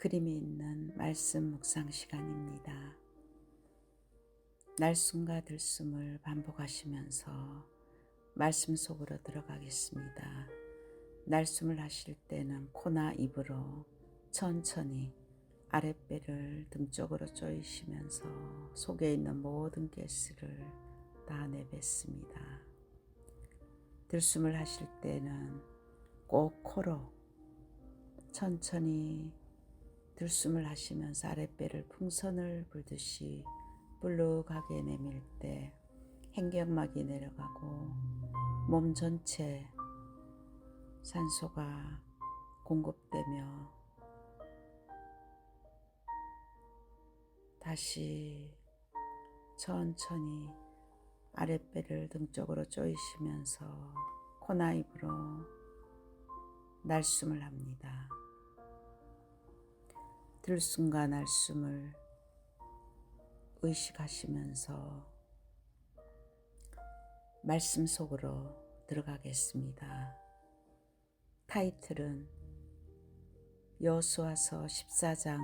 그림이 있는 말씀 묵상 시간입니다. 날숨과 들숨을 반복하시면서 말씀 속으로 들어가겠습니다. 날숨을 하실 때는 코나 입으로 천천히 아랫배를 등 쪽으로 조이시면서 속에 있는 모든 가스를 다 내뱉습니다. 들숨을 하실 때는 꼭 코로 천천히 들숨을 하시면서 아랫배를 풍선을 불듯이 불룩하게 내밀 때 횡격막이 내려가고 몸 전체 산소가 공급되며 다시 천천히 아랫배를 등 쪽으로 조이시면서 코나 입으로 날숨을 합니다. 들숨과 날숨을 의식하시면서 말씀 속으로 들어가겠습니다. 타이틀은 여호수아서 14장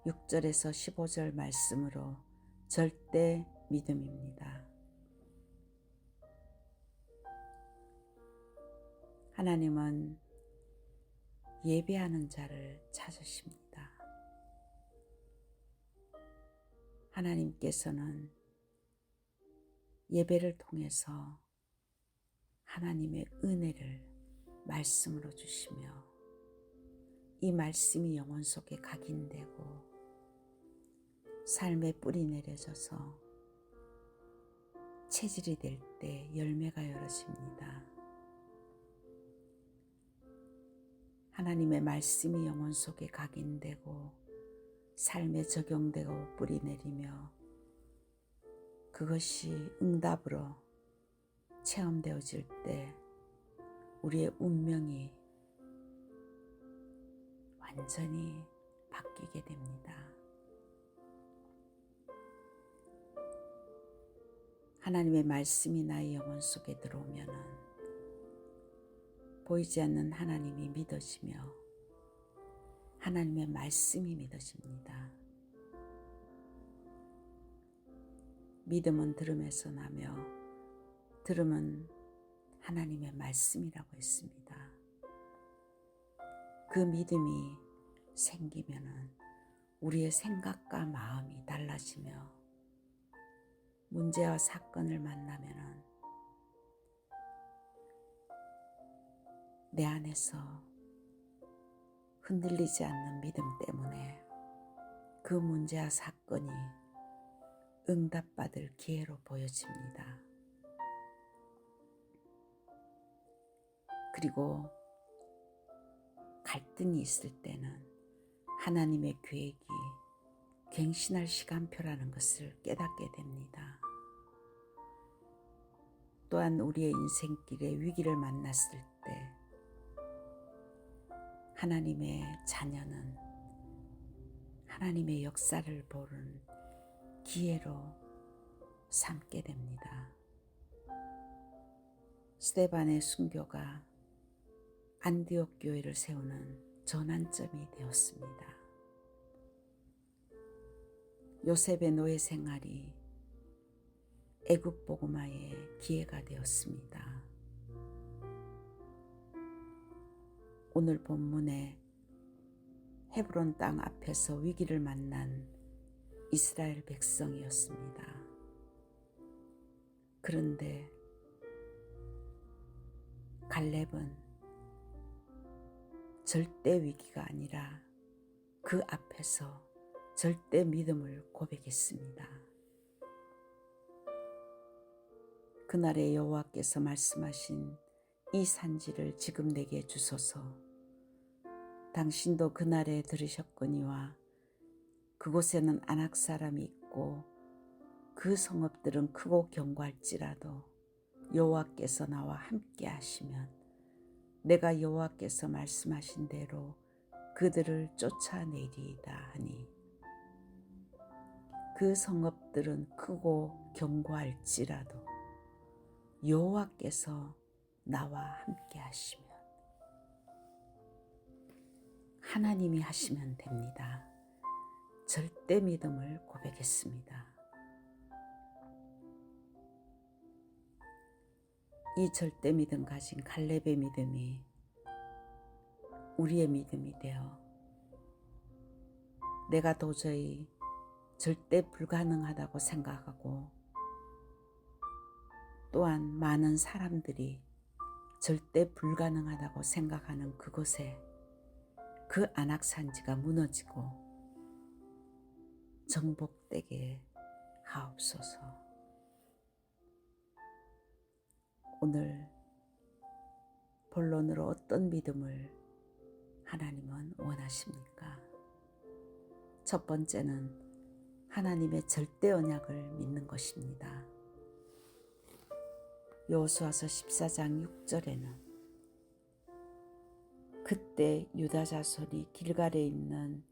6절에서 15절 말씀으로 절대 믿음입니다. 하나님은 예배하는 자를 찾으십니다. 하나님께서는 예배를 통해서 하나님의 은혜를 말씀으로 주시며 이 말씀이 영혼 속에 각인되고 삶의 뿌리 내려져서 체질이 될 때 열매가 열어집니다. 하나님의 말씀이 영혼 속에 각인되고 삶에 적용되고 뿌리 내리며 그것이 응답으로 체험되어질 때 우리의 운명이 완전히 바뀌게 됩니다. 하나님의 말씀이 나의 영혼 속에 들어오면은 보이지 않는 하나님이 믿어지며 하나님의 말씀이 믿어집니다. 믿음은 들음에서 나며 들음은 하나님의 말씀이라고 했습니다. 그 믿음이 생기면은 우리의 생각과 마음이 달라지며 문제와 사건을 만나면은 내 안에서 흔들리지 않는 믿음 때문에 그 문제와 사건이 응답받을 기회로 보여집니다. 그리고 갈등이 있을 때는 하나님의 계획이 갱신할 시간표라는 것을 깨닫게 됩니다. 또한 우리의 인생길에 위기를 만났을 때 하나님의 자녀는 하나님의 역사를 보는 기회로 삼게 됩니다. 스데반의 순교가 안디옥 교회를 세우는 전환점이 되었습니다. 요셉의 노예 생활이 애굽 복음화의 기회가 되었습니다. 오늘 본문에 헤브론 땅 앞에서 위기를 만난 이스라엘 백성이었습니다. 그런데 갈렙은 절대 위기가 아니라 그 앞에서 절대 믿음을 고백했습니다. 그날에 여호와께서 말씀하신 이 산지를 지금 내게 주소서. 당신도 그날에 들으셨거니와 그곳에는 아낙 사람이 있고 그 성읍들은 크고 견고할지라도 여호와께서 나와 함께 하시면 내가 여호와께서 말씀하신 대로 그들을 쫓아내리이다 하니 그 성읍들은 크고 견고할지라도 여호와께서 나와 함께 하시면 하나님이 하시면 됩니다. 절대 믿음을 고백했습니다. 이 절대 믿음 가진 갈렙의 믿음이 우리의 믿음이 되어 내가 도저히 절대 불가능하다고 생각하고 또한 많은 사람들이 절대 불가능하다고 생각하는 그곳에 그 안악산지가 무너지고 정복되게 하옵소서. 오늘 본론으로 어떤 믿음을 하나님은 원하십니까? 첫 번째는 하나님의 절대 언약을 믿는 것입니다. 여호수아서 14장 6절에는 그때 유다 자손이 길갈에 있는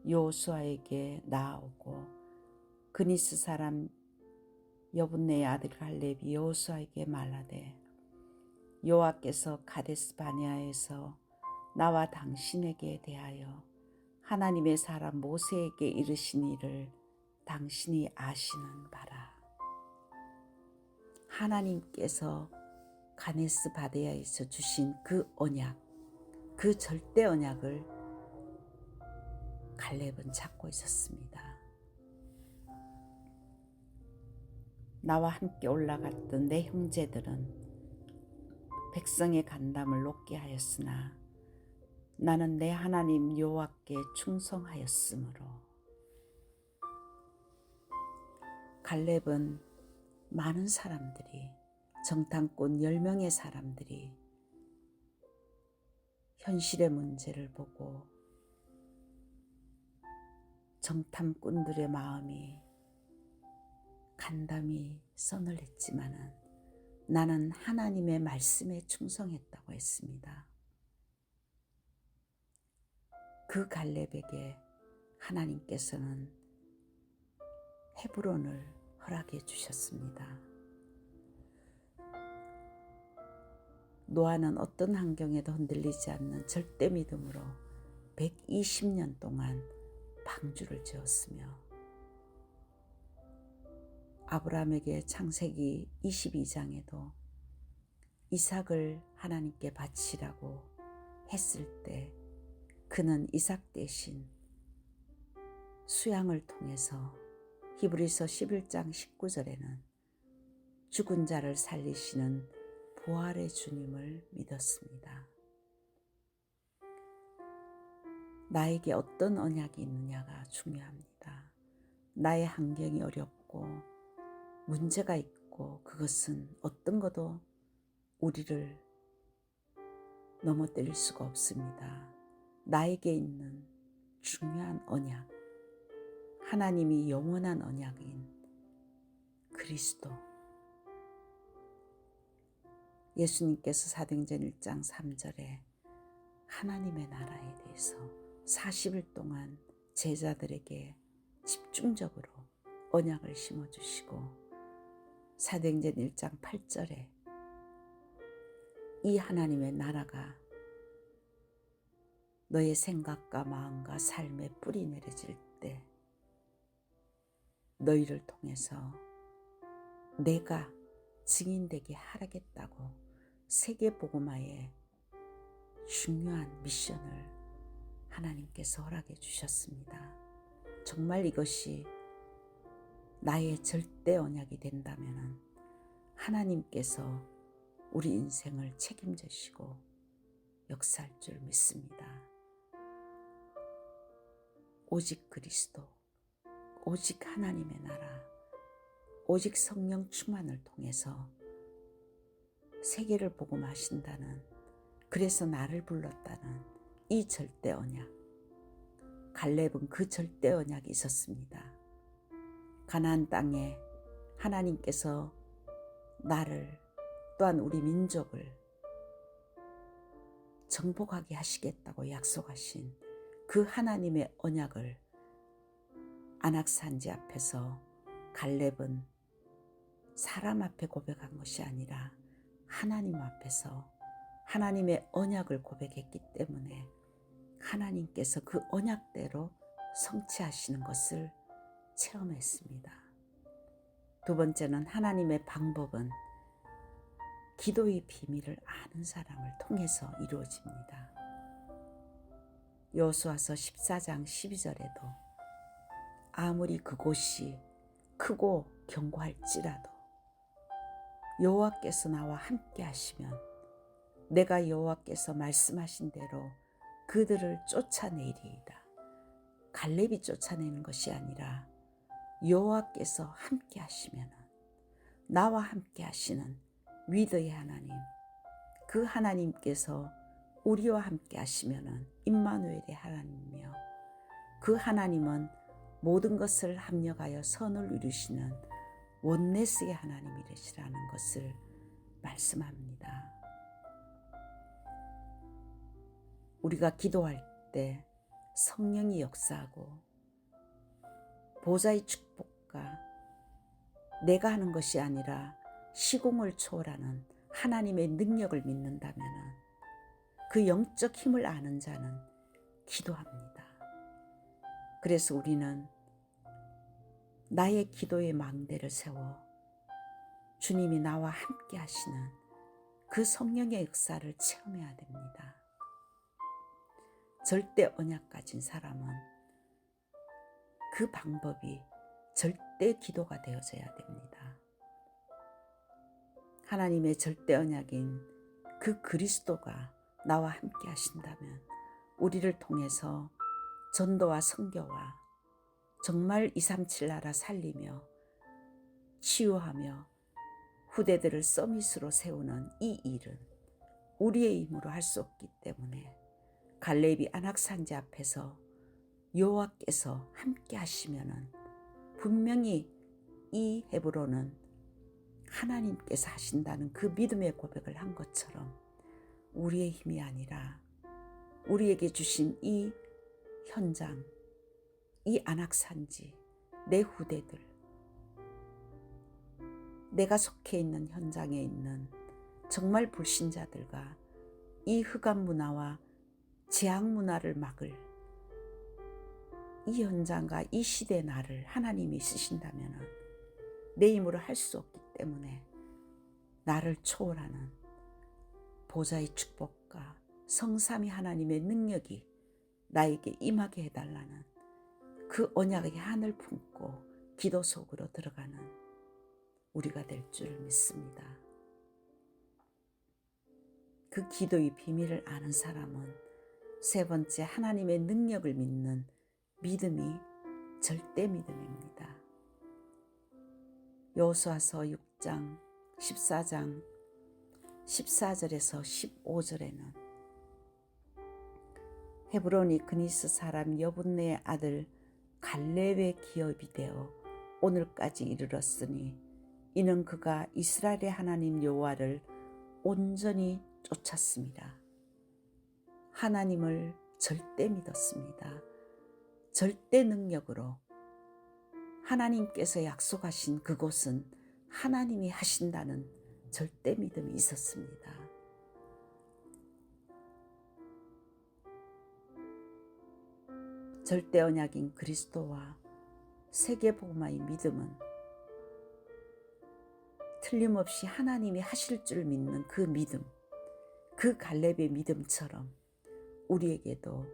여호수아에게 나아오고 그니스 사람 여분네의 아들 갈렙이 여호수아에게 말하되 여호와께서 가데스 바네아에서 나와 당신에게 대하여 하나님의 사람 모세에게 이르신 일을 당신이 아시는 바라. 하나님께서 가데스 바네아에서 주신 그 언약, 그 절대 언약을 갈렙은 찾고 있었습니다. 나와 함께 올라갔던 내 형제들은 백성의 간담을 높게 하였으나 나는 내 하나님 여호와께 충성하였으므로. 갈렙은 많은 사람들이, 정탐꾼 10명의 사람들이 현실의 문제를 보고 정탐꾼들의 마음이 간담이 서늘했지만은 나는 하나님의 말씀에 충성했다고 했습니다. 그 갈렙에게 하나님께서는 헤브론을 허락해 주셨습니다. 노아는 어떤 환경에도 흔들리지 않는 절대 믿음으로 120년 동안 방주를 지었으며 아브라함에게 창세기 22장에도 이삭을 하나님께 바치라고 했을 때 그는 이삭 대신 수양을 통해서 히브리서 11장 19절에는 죽은 자를 살리시는 부활의 주님을 믿었습니다. 나에게 어떤 언약이 있느냐가 중요합니다. 나의 환경이 어렵고 문제가 있고 그것은 어떤 것도 우리를 넘어뜨릴 수가 없습니다. 나에게 있는 중요한 언약, 하나님이 영원한 언약인 그리스도, 예수님께서 사도행전 1장 3절에 하나님의 나라에 대해서 40일 동안 제자들에게 집중적으로 언약을 심어주시고 사도행전 1장 8절에 이 하나님의 나라가 너의 생각과 마음과 삶에 뿌리 내려질 때 너희를 통해서 내가 증인되게 하겠다고 세계복음화의 중요한 미션을 하나님께서 허락해 주셨습니다. 정말 이것이 나의 절대 언약이 된다면 하나님께서 우리 인생을 책임지시고 역사할 줄 믿습니다. 오직 그리스도, 오직 하나님의 나라, 오직 성령 충만을 통해서 세계를 복음하신다는, 그래서 나를 불렀다는 이 절대 언약. 갈렙은 그 절대 언약이 있었습니다. 가나안 땅에 하나님께서 나를 또한 우리 민족을 정복하게 하시겠다고 약속하신 그 하나님의 언약을 안악산지 앞에서 갈렙은 사람 앞에 고백한 것이 아니라 하나님 앞에서 하나님의 언약을 고백했기 때문에 하나님께서 그 언약대로 성취하시는 것을 체험했습니다. 두 번째는 하나님의 방법은 기도의 비밀을 아는 사람을 통해서 이루어집니다. 여호수아서 14장 12절에도 아무리 그곳이 크고 견고할지라도 여호와께서 나와 함께 하시면 내가 여호와께서 말씀하신 대로 그들을 쫓아내리이다. 갈렙이 쫓아내는 것이 아니라 여호와께서 함께 하시면 나와 함께 하시는 위대의 하나님, 그 하나님께서 우리와 함께 하시면 임마누엘의 하나님이며 그 하나님은 모든 것을 합력하여 선을 이루시는 원네스의 하나님이시라는 것을 말씀합니다. 우리가 기도할 때 성령이 역사하고 보좌의 축복과 내가 하는 것이 아니라 시공을 초월하는 하나님의 능력을 믿는다면 그 영적 힘을 아는 자는 기도합니다. 그래서 우리는 나의 기도의 망대를 세워 주님이 나와 함께 하시는 그 성령의 역사를 체험해야 됩니다. 절대 언약 가진 사람은 그 방법이 절대 기도가 되어져야 됩니다. 하나님의 절대 언약인 그 그리스도가 나와 함께 하신다면 우리를 통해서 전도와 선교와 정말 237 나라 살리며 치유하며 후대들을 서밋으로 세우는 이 일은 우리의 힘으로 할 수 없기 때문에 갈렙이 안악산지 앞에서 여호와께서 함께 하시면은 분명히 이 헤브론은 하나님께서 하신다는 그 믿음의 고백을 한 것처럼 우리의 힘이 아니라 우리에게 주신 이 현장, 이 안악산지, 내 후대들, 내가 속해 있는 현장에 있는 정말 불신자들과 이 흑암 문화와 재앙 문화를 막을 이 현장과 이 시대의 나를 하나님이 쓰신다면 내 힘으로 할 수 없기 때문에 나를 초월하는 보좌의 축복과 성삼위 하나님의 능력이 나에게 임하게 해달라는 그 언약의 한을 품고 기도 속으로 들어가는 우리가 될 줄 믿습니다. 그 기도의 비밀을 아는 사람은 세 번째, 하나님의 능력을 믿는 믿음이 절대 믿음입니다. 여호수아서 6장 14장 14절에서 15절에는 헤브론이 그니스 사람 여분네의 아들 갈렙의 기업이 되어 오늘까지 이르렀으니 이는 그가 이스라엘의 하나님 여호와를 온전히 쫓았습니다. 하나님을 절대 믿었습니다. 절대 능력으로 하나님께서 약속하신 그곳은 하나님이 하신다는 절대 믿음이 있었습니다. 절대 언약인 그리스도와 세계복음화의 믿음은 틀림없이 하나님이 하실 줄 믿는 그 믿음, 그 갈렙의 믿음처럼 우리에게도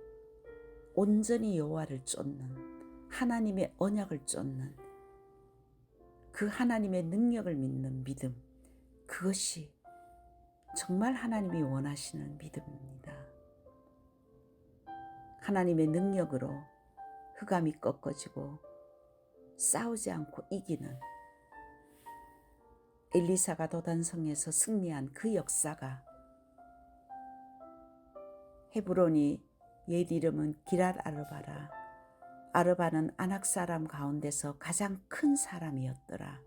온전히 여호와를 쫓는 하나님의 언약을 쫓는 그 하나님의 능력을 믿는 믿음, 그것이 정말 하나님이 원하시는 믿음입니다. 하나님의 능력으로 흑암이 꺾어지고 싸우지 않고 이기는 엘리사가 도단성에서 승리한 그 역사가 헤브론이 옛 이름은 기랄 아르바라, 아르바는 아낙 사람 가운데서 가장 큰 사람이었더라.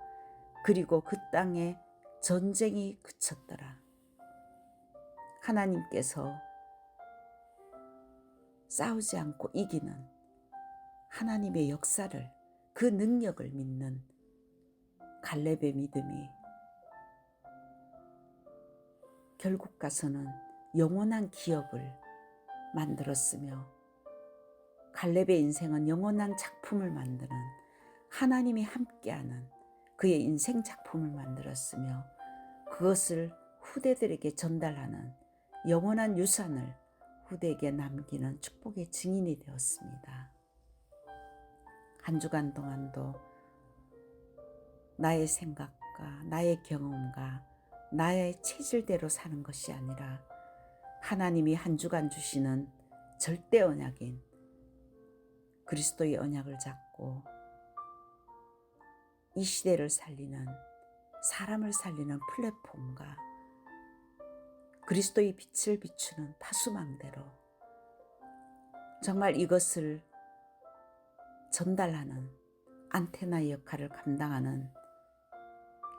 그리고 그 땅에 전쟁이 그쳤더라. 하나님께서 싸우지 않고 이기는 하나님의 역사를, 그 능력을 믿는 갈렙의 믿음이 결국 가서는 영원한 기업을 만들었으며 갈렙의 인생은 영원한 작품을 만드는 하나님이 함께하는 그의 인생 작품을 만들었으며 그것을 후대들에게 전달하는 영원한 유산을 후대에게 남기는 축복의 증인이 되었습니다. 한 주간 동안도 나의 생각과 나의 경험과 나의 체질대로 사는 것이 아니라 하나님이 한 주간 주시는 절대 언약인 그리스도의 언약을 잡고 이 시대를 살리는, 사람을 살리는 플랫폼과 그리스도의 빛을 비추는 파수망대로 정말 이것을 전달하는 안테나의 역할을 감당하는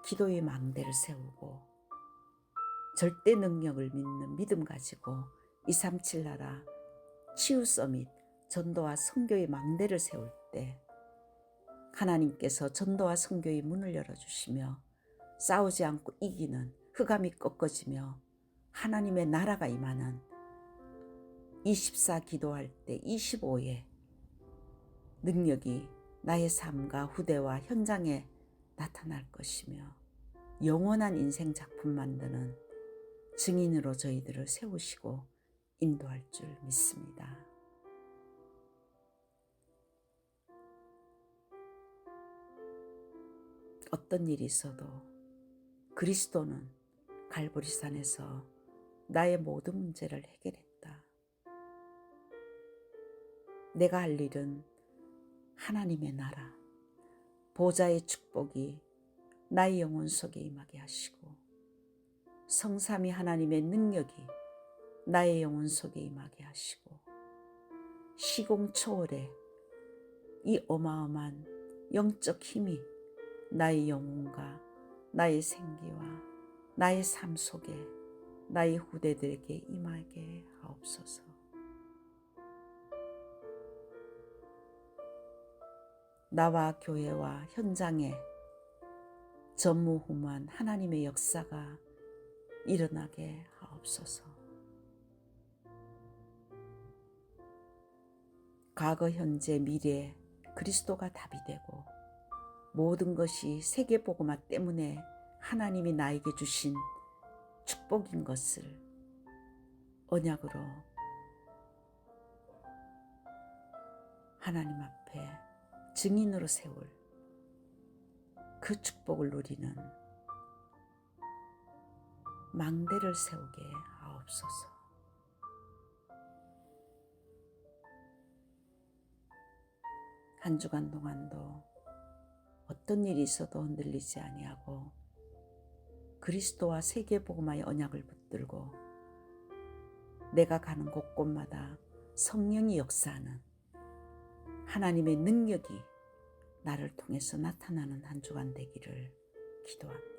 기도의 망대를 세우고 절대 능력을 믿는 믿음 가지고 237 나라 치유 서밋 전도와 선교의 망대를 세울 때 하나님께서 전도와 선교의 문을 열어주시며 싸우지 않고 이기는 흑암이 꺾어지며 하나님의 나라가 임하는 24 기도할 때 25의 능력이 나의 삶과 후대와 현장에 나타날 것이며 영원한 인생 작품 만드는 증인으로 저희들을 세우시고 인도할 줄 믿습니다. 어떤 일이 있어도 그리스도는 갈보리산에서 나의 모든 문제를 해결했다. 내가 할 일은 하나님의 나라, 보좌의 축복이 나의 영혼 속에 임하게 하시고 성삼위 하나님의 능력이 나의 영혼 속에 임하게 하시고 시공초월의 이 어마어마한 영적 힘이 나의 영혼과 나의 생기와 나의 삶 속에 나의 후대들에게 임하게 하옵소서. 나와 교회와 현장에 전무후무한 하나님의 역사가 일어나게 하옵소서. 과거, 현재, 미래 그리스도가 답이 되고 모든 것이 세계복음화 때문에 하나님이 나에게 주신 축복인 것을 언약으로 하나님 앞에 증인으로 세울 그 축복을 누리는 망대를 세우게 하옵소서. 한 주간 동안도 어떤 일이 있어도 흔들리지 아니하고 그리스도와 세계복음화의 언약을 붙들고 내가 가는 곳곳마다 성령이 역사하는 하나님의 능력이 나를 통해서 나타나는 한 주간 되기를 기도합니다.